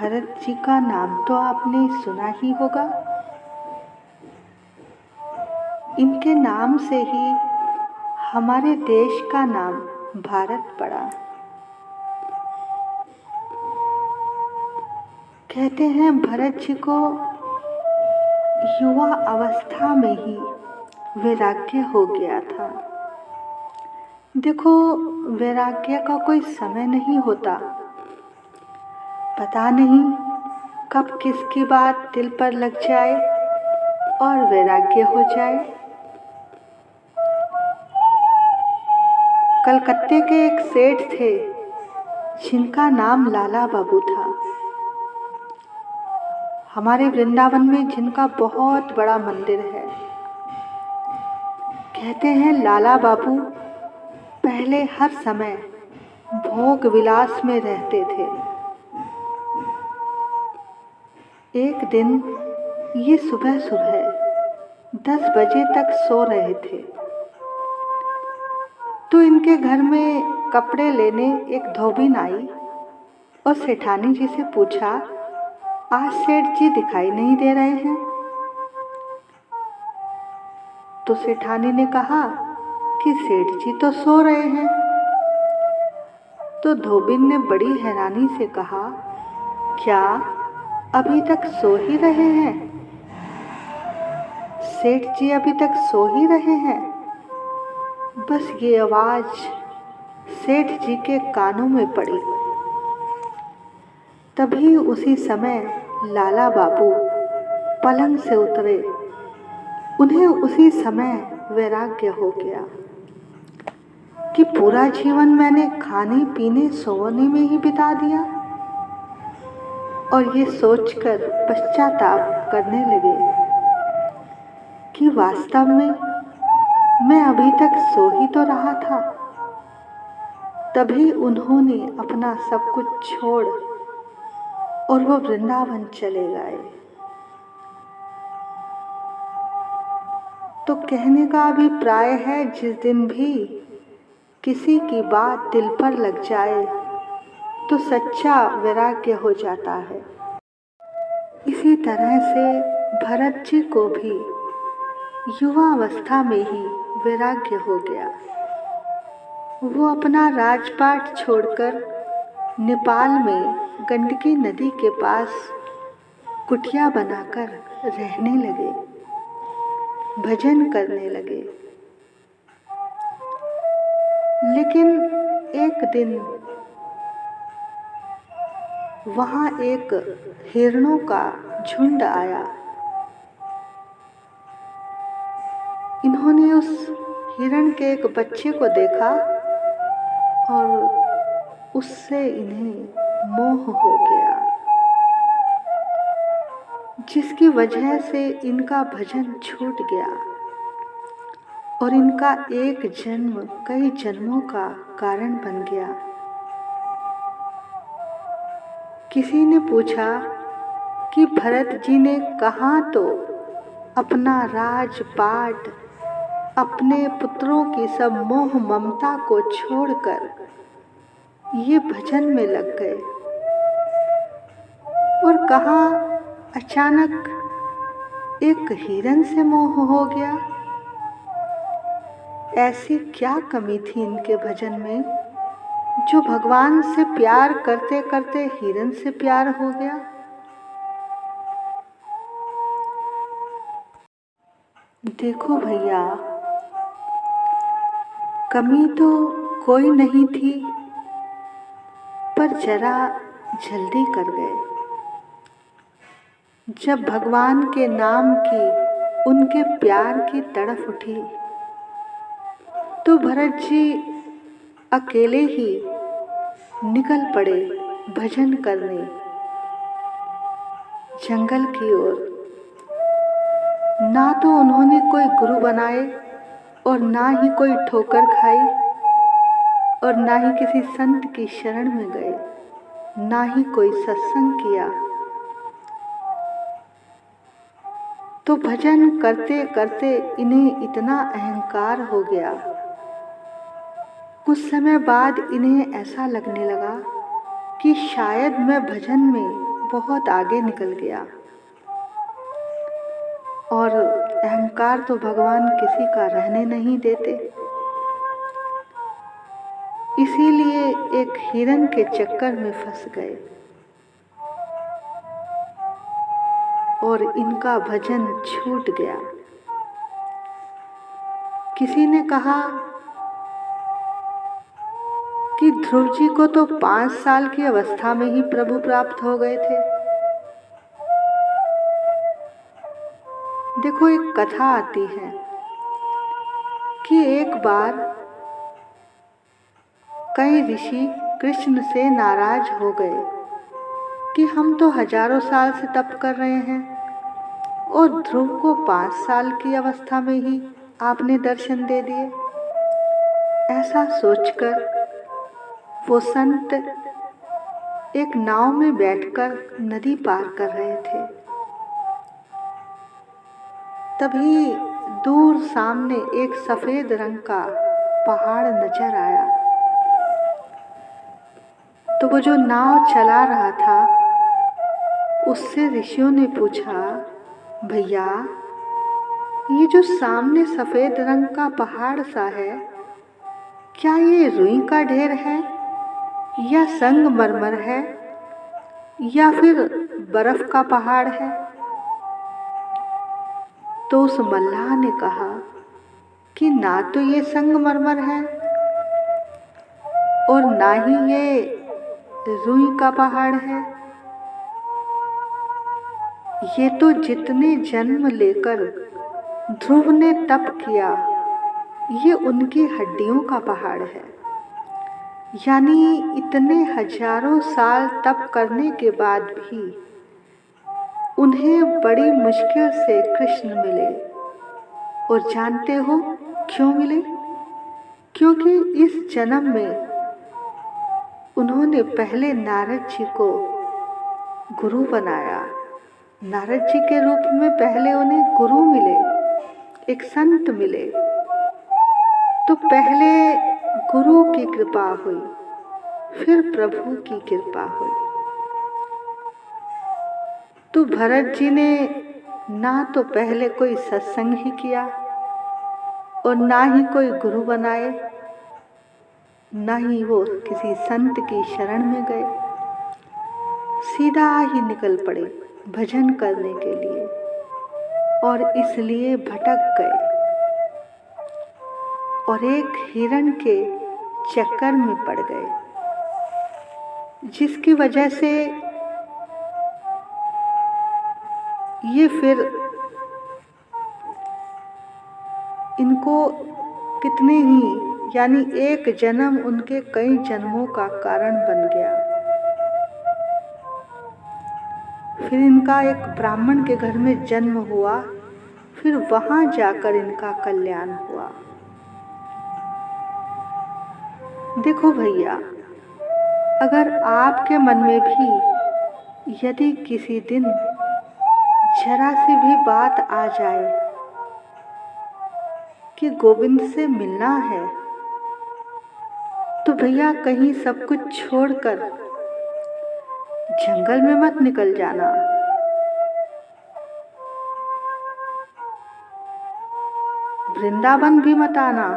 भरत जी का नाम तो आपने सुना ही होगा। इनके नाम से ही हमारे देश का नाम भारत पड़ा। कहते हैं भरत जी को युवा अवस्था में ही वैराग्य हो गया था। देखो, वैराग्य का कोई समय नहीं होता। पता नहीं कब किसकी बात दिल पर लग जाए और वैराग्य हो जाए। कलकत्ते के एक सेठ थे जिनका नाम लाला बाबू था। हमारे वृंदावन में जिनका बहुत बड़ा मंदिर है। कहते हैं लाला बाबू पहले हर समय भोग विलास में रहते थे। एक दिन ये सुबह सुबह 10 बजे तक सो रहे थे तो इनके घर में कपड़े लेने एक धोबिन आई और सेठानी जी से पूछा, आज सेठ जी दिखाई नहीं दे रहे हैं। तो सेठानी ने कहा कि सेठ जी तो सो रहे हैं। तो धोबिन ने बड़ी हैरानी से कहा, क्या अभी तक सो ही रहे हैं? सेठ जी अभी तक सो ही रहे हैं? बस ये आवाज सेठ जी के कानों में पड़ी। तभी उसी समय लाला बाबू पलंग से उतरे। उन्हें उसी समय वैराग्य हो गया कि पूरा जीवन मैंने खाने पीने सोने में ही बिता दिया, और ये सोचकर पश्चाताप करने लगे कि वास्तव में मैं अभी तक सो ही तो रहा था। तभी उन्होंने अपना सब कुछ छोड़ और वो वृंदावन चले गए। तो कहने का अभिप्राय है, जिस दिन भी किसी की बात दिल पर लग जाए तो सच्चा वैराग्य हो जाता है। इसी तरह से भरत जी को भी युवावस्था में ही वैराग्य हो गया। वो अपना राजपाट छोड़कर नेपाल में गंडकी नदी के पास कुटिया बनाकर रहने लगे, भजन करने लगे। लेकिन एक दिन वहाँ एक हिरणों का झुंड आया। इन्होंने उस हिरण के एक बच्चे को देखा और उससे इन्हें मोह हो गया, जिसकी वजह से इनका भजन छूट गया और इनका एक जन्म कई जन्मों का कारण बन गया। किसी ने पूछा कि भरत जी ने कहाँ तो अपना राजपाट, अपने पुत्रों की सब मोह ममता को छोड़कर ये भजन में लग गए, और कहाँ अचानक एक हिरण से मोह हो गया। ऐसी क्या कमी थी इनके भजन में जो भगवान से प्यार करते करते हिरण से प्यार हो गया? देखो भैया, कमी तो कोई नहीं थी, पर जरा जल्दी कर गए। जब भगवान के नाम की, उनके प्यार की तड़फ उठी तो भरत जी अकेले ही निकल पड़े भजन करने जंगल की ओर। ना तो उन्होंने कोई गुरु बनाए और ना ही कोई ठोकर खाई, और ना ही किसी संत की शरण में गए, ना ही कोई सत्संग किया। तो भजन करते करते इन्हें इतना अहंकार हो गया। कुछ समय बाद इन्हें ऐसा लगने लगा कि शायद मैं भजन में बहुत आगे निकल गया। और अहंकार तो भगवान किसी का रहने नहीं देते, इसीलिए एक हिरण के चक्कर में फंस गए और इनका भजन छूट गया। किसी ने कहा कि ध्रुव जी को तो 5 साल की अवस्था में ही प्रभु प्राप्त हो गए थे। देखो, एक कथा आती है कि एक बार कई ऋषि कृष्ण से नाराज हो गए कि हम तो हजारों साल से तप कर रहे हैं और ध्रुव को 5 साल की अवस्था में ही आपने दर्शन दे दिए। ऐसा सोचकर वो संत एक नाव में बैठकर नदी पार कर रहे थे। तभी दूर सामने एक सफेद रंग का पहाड़ नजर आया। तो वो जो नाव चला रहा था उससे ऋषियों ने पूछा, भैया, ये जो सामने सफेद रंग का पहाड़ सा है, क्या ये रुई का ढेर है या संगमरमर है या फिर बर्फ का पहाड़ है? तो उस मल्लाह ने कहा कि ना तो ये संगमरमर है और ना ही ये रुई का पहाड़ है। ये तो जितने जन्म लेकर ध्रुव ने तप किया, ये उनकी हड्डियों का पहाड़ है। यानी इतने हजारों साल तप करने के बाद भी उन्हें बड़ी मुश्किल से कृष्ण मिले। और जानते हो क्यों मिले? क्योंकि इस जन्म में उन्होंने पहले नारद जी को गुरु बनाया। नारद जी के रूप में पहले उन्हें गुरु मिले, एक संत मिले। तो पहले गुरु की कृपा हुई, फिर प्रभु की कृपा हुई। तो भरत जी ने ना तो पहले कोई सत्संग ही किया और ना ही कोई गुरु बनाए, ना ही वो किसी संत की शरण में गए। सीधा ही निकल पड़े भजन करने के लिए और इसलिए भटक गए और एक हिरण के चक्कर में पड़ गए, जिसकी वजह से ये फिर इनको कितने ही यानी एक जन्म उनके कई जन्मों का कारण बन गया। फिर इनका एक ब्राह्मण के घर में जन्म हुआ, फिर वहां जाकर इनका कल्याण हुआ। देखो भैया, अगर आपके मन में भी यदि किसी दिन जरा सी भी बात आ जाए कि गोविंद से मिलना है, तो भैया कहीं सब कुछ छोड़कर जंगल में मत निकल जाना। वृंदावन भी मत आना,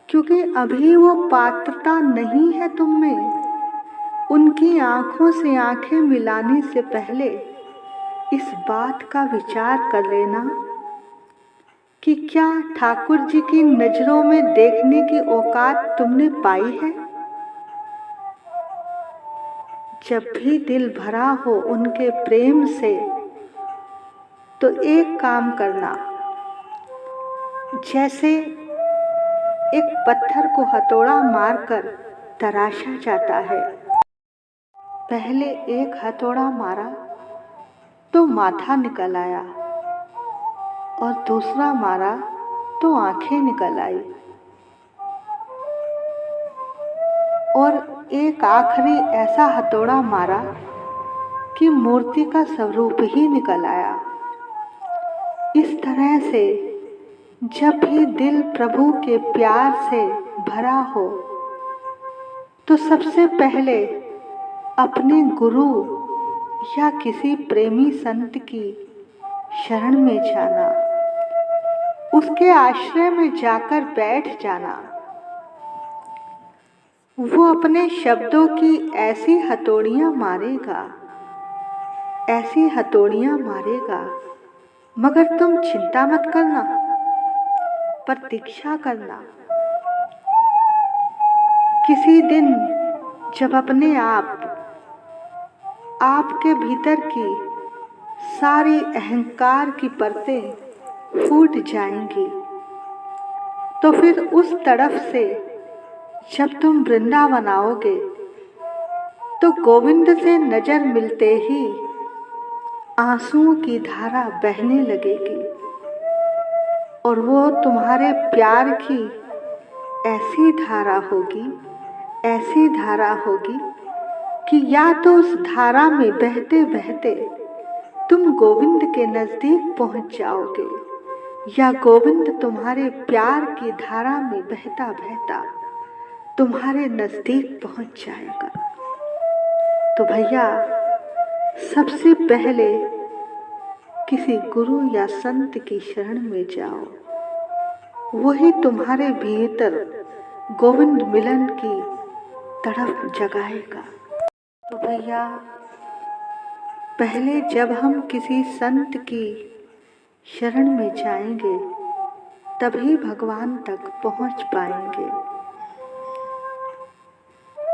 क्योंकि अभी वो पात्रता नहीं है तुम में। उनकी आंखों से आंखें मिलाने से पहले इस बात का विचार कर लेना कि क्या ठाकुर जी की नजरों में देखने की औकात तुमने पाई है। जब भी दिल भरा हो उनके प्रेम से, तो एक काम करना, जैसे एक पत्थर को हथौड़ा मारकर तराशा जाता है, पहले एक हथौड़ा मारा तो माथा निकल आया और दूसरा मारा तो आंखें निकल आई और एक आखिरी ऐसा हथौड़ा मारा कि मूर्ति का स्वरूप ही निकल आया। इस तरह से जब भी दिल प्रभु के प्यार से भरा हो, तो सबसे पहले अपने गुरु या किसी प्रेमी संत की शरण में जाना, उसके आश्रय में जाकर बैठ जाना। वो अपने शब्दों की ऐसी हथौड़ियां मारेगा, ऐसी हथौड़ियां मारेगा, मगर तुम चिंता मत करना, प्रतीक्षा करना। किसी दिन जब अपने आपके भीतर की सारी अहंकार की परतें फूट जाएंगी, तो फिर उस तरफ से जब तुम वृंदावन आओगे तो गोविंद से नजर मिलते ही आंसुओं की धारा बहने लगेगी, और वो तुम्हारे प्यार की ऐसी धारा होगी, ऐसी धारा होगी कि या तो उस धारा में बहते बहते तुम गोविंद के नजदीक पहुंच जाओगे, या गोविंद तुम्हारे प्यार की धारा में बहता बहता तुम्हारे नजदीक पहुंच जाएगा। तो भैया, सबसे पहले किसी गुरु या संत की शरण में जाओ, वही तुम्हारे भीतर गोविंद मिलन की तड़प जगाएगा। तो भैया, पहले जब हम किसी संत की शरण में जाएंगे तभी भगवान तक पहुंच पाएंगे।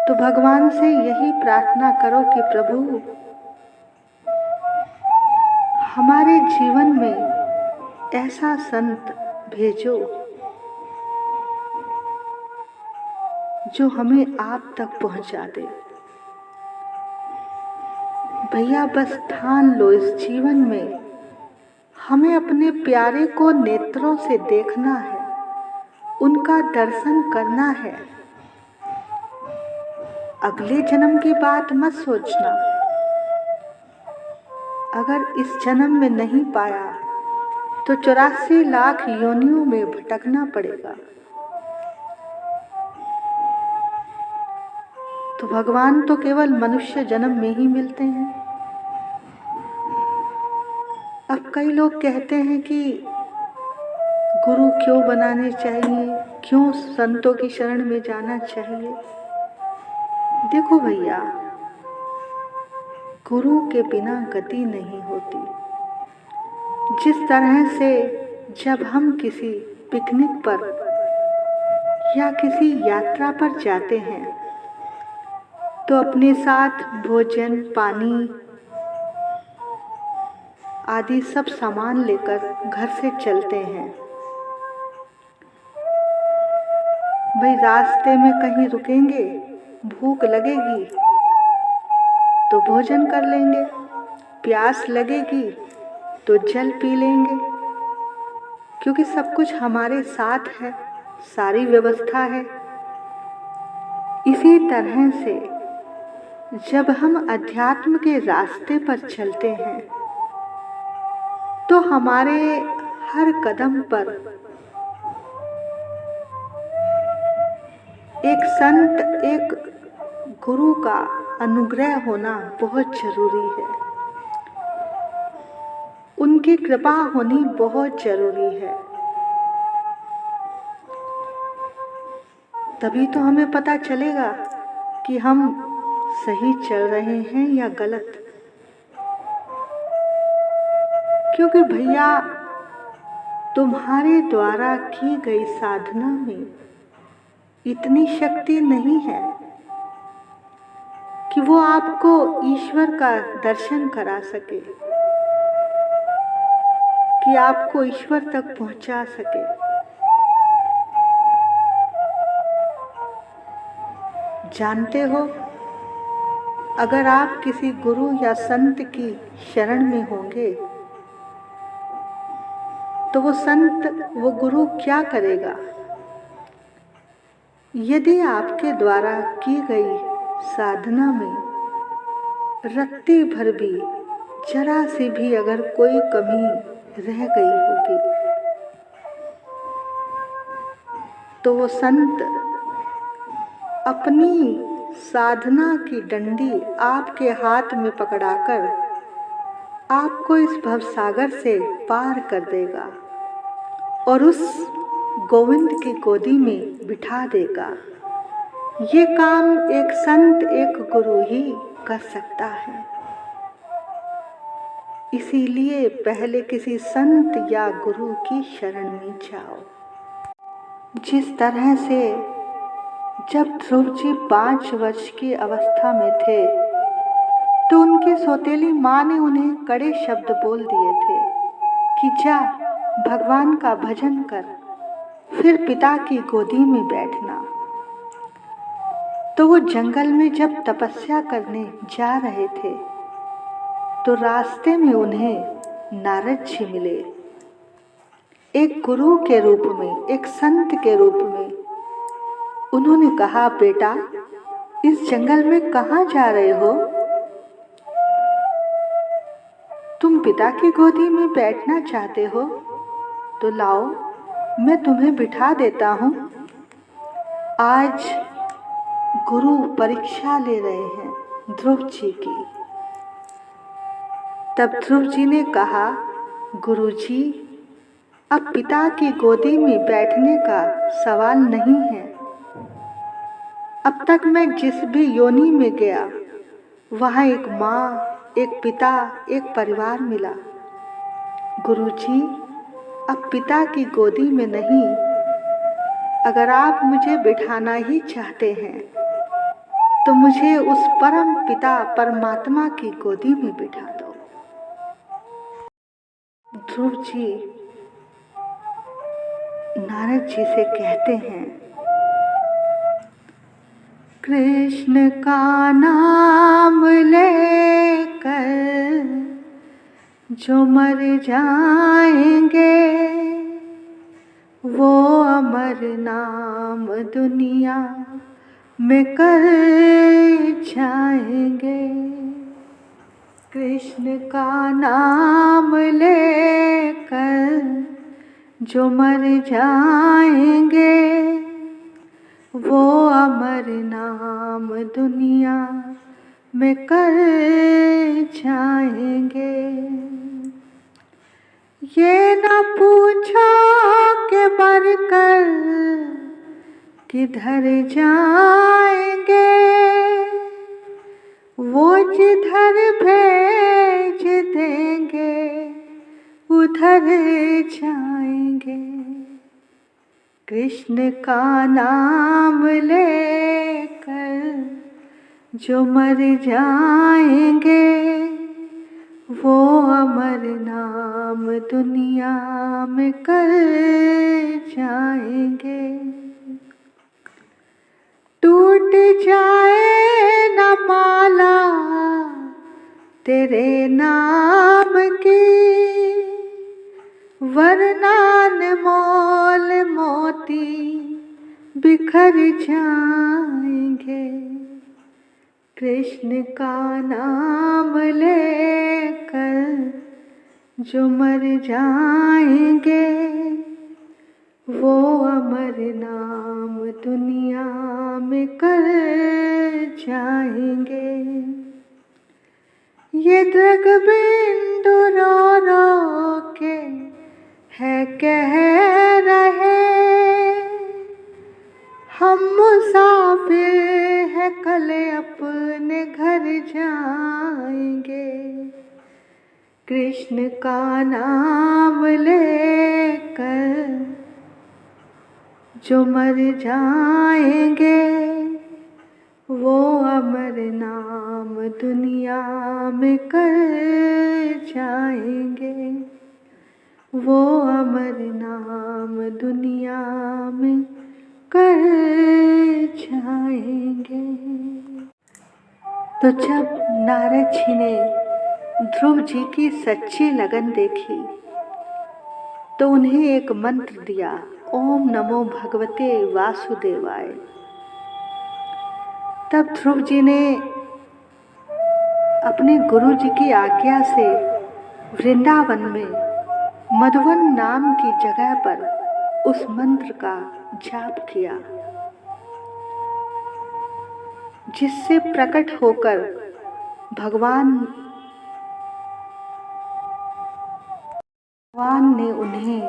तो भगवान से यही प्रार्थना करो कि प्रभु, हमारे जीवन में ऐसा संत भेजो जो हमें आप तक पहुंचा दे। भैया, बस ठान लो, इस जीवन में हमें अपने प्यारे को नेत्रों से देखना है, उनका दर्शन करना है। अगले जन्म की बात मत सोचना। अगर इस जन्म में नहीं पाया तो 84 लाख योनियों में भटकना पड़ेगा। तो भगवान तो केवल मनुष्य जन्म में ही मिलते हैं। अब कई लोग कहते हैं कि गुरु क्यों बनाने चाहिए, क्यों संतों की शरण में जाना चाहिए। देखो भैया, गुरु के बिना गति नहीं होती। जिस तरह से जब हम किसी पिकनिक पर या किसी यात्रा पर जाते हैं तो अपने साथ भोजन, पानी आदि सब सामान लेकर घर से चलते हैं। भाई, रास्ते में कहीं रुकेंगे, भूख लगेगी तो भोजन कर लेंगे, प्यास लगेगी तो जल पी लेंगे, क्योंकि सब कुछ हमारे साथ है, सारी व्यवस्था है। इसी तरह से जब हम अध्यात्म के रास्ते पर चलते हैं तो हमारे हर कदम पर एक संत, एक गुरु का अनुग्रह होना बहुत जरूरी है। उनकी कृपा होनी बहुत जरूरी है। तभी तो हमें पता चलेगा कि हम सही चल रहे हैं या गलत। क्योंकि भैया, तुम्हारे द्वारा की गई साधना में इतनी शक्ति नहीं है कि वो आपको ईश्वर का दर्शन करा सके, कि आपको ईश्वर तक पहुंचा सके। जानते हो, अगर आप किसी गुरु या संत की शरण में होंगे तो वो संत, वो गुरु क्या करेगा? यदि आपके द्वारा की गई साधना में रत्ती भर भी, जरा सी भी अगर कोई कमी रह गई होगी तो वो संत अपनी साधना की डंडी आपके हाथ में पकड़ाकर आपको इस भवसागर से पार कर देगा और उस गोविंद की गोदी में बिठा देगा। ये काम एक संत, एक गुरु ही कर सकता है। इसीलिए पहले किसी संत या गुरु की शरण में जाओ। जिस तरह से जब ध्रुव जी 5 वर्ष की अवस्था में थे तो उनकी सौतेली माँ ने उन्हें कड़े शब्द बोल दिए थे कि जा भगवान का भजन कर, फिर पिता की गोदी में बैठना। तो वो जंगल में जब तपस्या करने जा रहे थे तो रास्ते में उन्हें नारद जी मिले, एक गुरु के रूप में, एक संत के रूप में। उन्होंने कहा, बेटा इस जंगल में कहाँ जा रहे हो? तुम पिता की गोदी में बैठना चाहते हो तो लाओ मैं तुम्हें बिठा देता हूँ। आज गुरु परीक्षा ले रहे हैं ध्रुव जी की। तब ध्रुव जी ने कहा, गुरु जी अब पिता की गोदी में बैठने का सवाल नहीं है। अब तक मैं जिस भी योनि में गया वहाँ एक माँ, एक पिता, एक परिवार मिला। गुरुजी अब पिता की गोदी में नहीं, अगर आप मुझे बिठाना ही चाहते हैं तो मुझे उस परम पिता परमात्मा की गोदी में बिठा दो। ध्रुव जी नारद जी से कहते हैं, कृष्ण का नाम लेकर जो मर जाएंगे वो अमर नाम दुनिया में कर जाएंगे। कृष्ण का नाम लेकर जो मर जाएंगे वो अमर नाम दुनिया में कर जाएंगे। ये न पूछो कि मरकर किधर जाएंगे, वो जिधर भेज देंगे उधर जाएंगे। कृष्ण का नाम लेकर जो मर जाएंगे वो अमर नाम दुनिया में कर जाएंगे। टूट जाए न माला तेरे नाम की, वरना अनमोल मोती बिखर जाएंगे। कृष्ण का नाम लेकर जो मर जाएंगे वो अमर नाम दुनिया में कर जाएंगे। ये दृग बिंदु रो रो के है कह रहे, हम मुसाफिर है कल अपने घर जाएंगे। कृष्ण का नाम लेकर जो मर जाएंगे वो अमर नाम दुनिया में कर जाएंगे। वो अमर नाम दुनिया में कर जाएंगे। तो जब नारद जी ने ध्रुव जी की सच्ची लगन देखी तो उन्हें एक मंत्र दिया, ओम नमो भगवते वासुदेवाय। तब ध्रुव जी ने अपने गुरु जी की आज्ञा से वृंदावन में मधुवन नाम की जगह पर उस मंत्र का जाप किया। जिससे प्रकट होकर भगवान ने उन्हें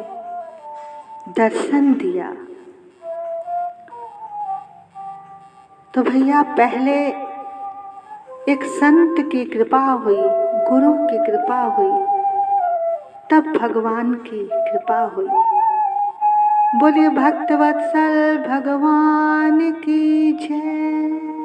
दर्शन दिया। तो भैया पहले एक संत की कृपा हुई, गुरु की कृपा हुई, तब भगवान की कृपा हुई। बोलिए भक्तवत्सल भगवान की जय।